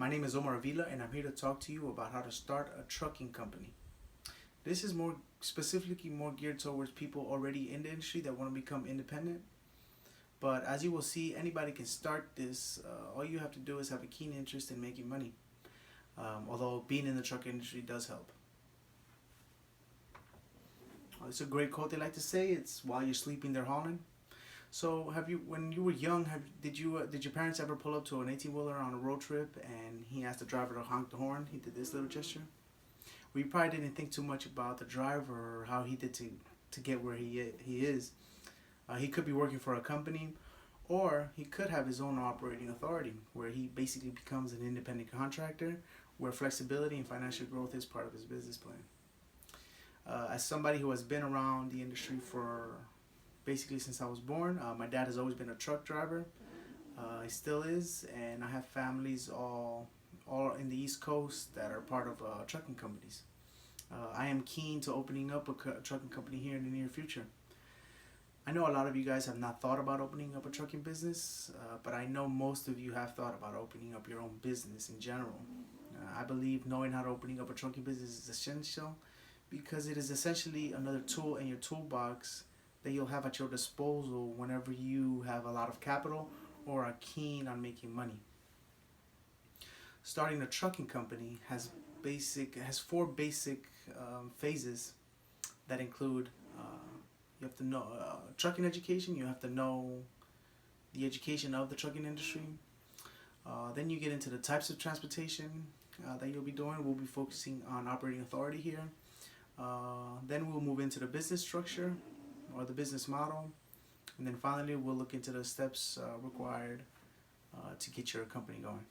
My name is Omar Avila, and I'm here to talk to you about how to start a trucking company. This is more specifically more geared towards people already in the industry that want to become independent. But as you will see, anybody can start this. All you have to do is have a keen interest in making money. Although being in the truck industry does help. It's a great quote they like to say. It's while you're sleeping, they're hauling. So, when you were young, did your parents ever pull up to an 18-wheeler on a road trip and he asked the driver to honk the horn? He did this little gesture. We probably didn't think too much about the driver or how he did to get where he is. He could be working for a company, or he could have his own operating authority, where he basically becomes an independent contractor, where flexibility and financial growth is part of his business plan. As somebody who has been around the industry for basically since I was born, my dad has always been a truck driver. He still is, and I have families all in the East Coast that are part of trucking companies. I am keen to opening up a trucking company here in the near future. I know a lot of you guys have not thought about opening up a trucking business, but I know most of you have thought about opening up your own business in general. I believe knowing how to opening up a trucking business is essential because it is essentially another tool in your toolbox that you'll have at your disposal whenever you have a lot of capital or are keen on making money. Starting a trucking company has four basic phases that include you have to know trucking education. You have to know the education of the trucking industry. Then you get into the types of transportation that you'll be doing. We'll be focusing on operating authority here. Then we'll move into the business structure or the business model. And then finally, we'll look into the steps required to get your company going.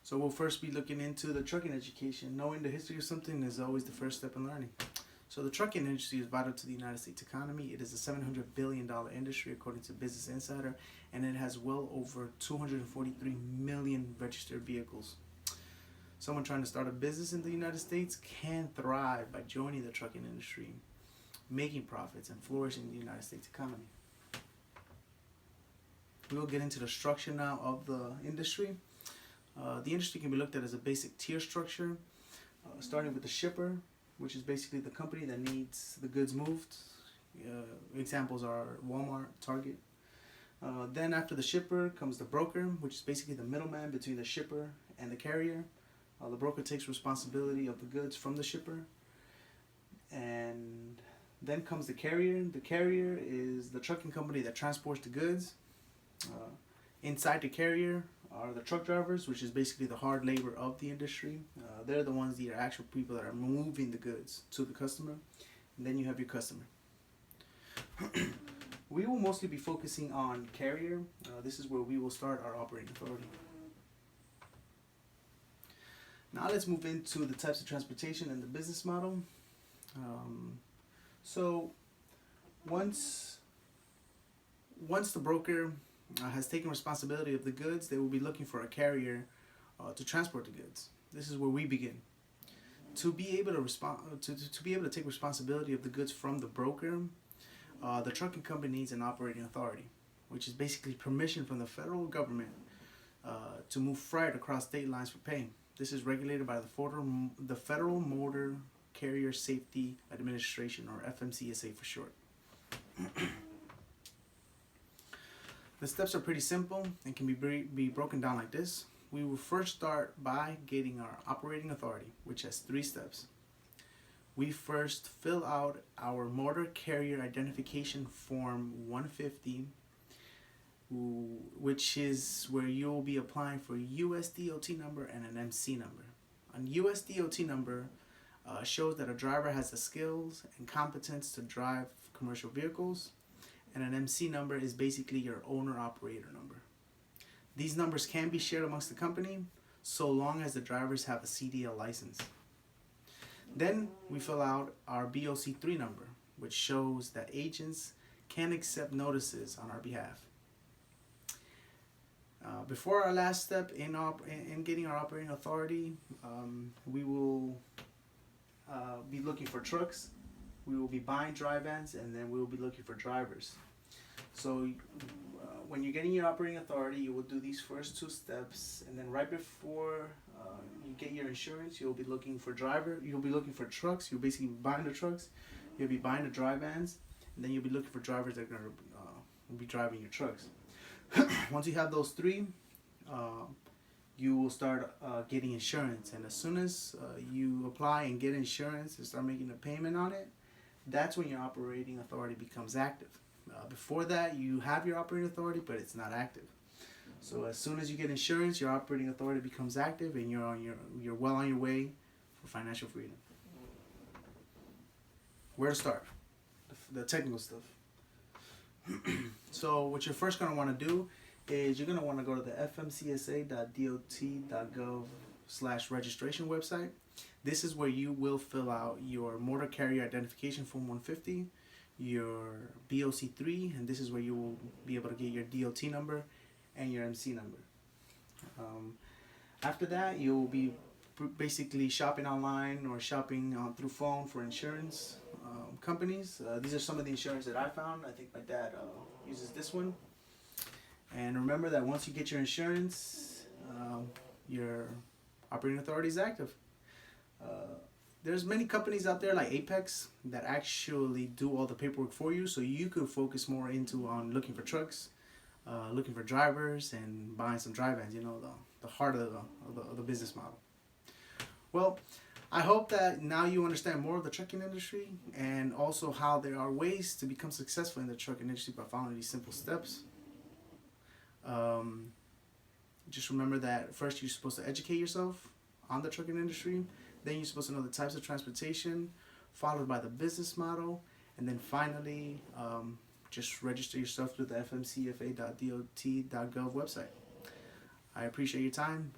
So we'll first be looking into the trucking education. Knowing the history of something is always the first step in learning. So the trucking industry is vital to the United States economy. It is a $700 billion industry according to Business Insider, and it has well over 243 million registered vehicles. Someone trying to start a business in the United States can thrive by joining the trucking industry, making profits, and flourishing in the United States economy. We will get into the structure now of the industry. The industry can be looked at as a basic tier structure, starting with the shipper, which is basically the company that needs the goods moved. Examples are Walmart, Target. Then after the shipper comes the broker, which is basically the middleman between the shipper and the carrier. The broker takes responsibility of the goods from the shipper. And then comes the carrier. The carrier is the trucking company that transports the goods. Inside the carrier are the truck drivers, which is basically the hard labor of the industry. They're the ones, the actual people that are moving the goods to the customer. And then you have your customer. We will mostly be focusing on carrier. This is where we will start our operating authority. Now let's move into the types of transportation and the business model. So once the broker has taken responsibility of the goods, they will be looking for a carrier to transport the goods. This is where we begin. To be able to take responsibility of the goods from the broker, the trucking company needs an operating authority, which is basically permission from the federal government to move freight across state lines for pay. This is regulated by the Federal Motor Carrier Safety Administration, or FMCSA for short. The steps are pretty simple and can be broken down like this. We will first start by getting our operating authority, which has 3 steps. We first fill out our Motor Carrier Identification Form 150, which is where you'll be applying for a US DOT number and an MC number. A US DOT number shows that a driver has the skills and competence to drive commercial vehicles. And an MC number is basically your owner-operator number. These numbers can be shared amongst the company so long as the drivers have a CDL license. Then we fill out our BOC3 number, which shows that agents can accept notices on our behalf. Before our last step in getting our operating authority, we will be looking for trucks. We will be buying dry vans, and then we will be looking for drivers. So when you're getting your operating authority, you will do these first two steps, and then right before you get your insurance, you'll be looking for driver. You'll be looking for trucks. You'll basically be buying the trucks. You'll be buying the dry vans, and then you'll be looking for drivers that are gonna be driving your trucks. Once you have those three, you will start getting insurance, and as soon as you apply and get insurance and start making a payment on it, that's when your operating authority becomes active. Before that, you have your operating authority, but it's not active. So as soon as you get insurance, your operating authority becomes active, and you're well on your way for financial freedom. Where to start? The technical stuff. So what you're first going to want to do is you're going to want to go to the fmcsa.dot.gov/registration website. This is where you will fill out your motor carrier identification form 150, your BOC3, and this is where you will be able to get your DOT number and your MC number. After that, you'll be basically shopping online or shopping through phone for insurance companies. These are some of the insurance that I found. I think my dad uses this one. And remember that once you get your insurance, your operating authority is active. There's many companies out there like Apex that actually do all the paperwork for you, so you could focus more on looking for trucks, looking for drivers, and buying some dry vans. You know, the heart of the business model. Well, I hope that now you understand more of the trucking industry, and also how there are ways to become successful in the trucking industry by following these simple steps. Just remember that first you're supposed to educate yourself on the trucking industry, then you're supposed to know the types of transportation, followed by the business model, and then finally just register yourself through the fmcfa.dot.gov website. I appreciate your time.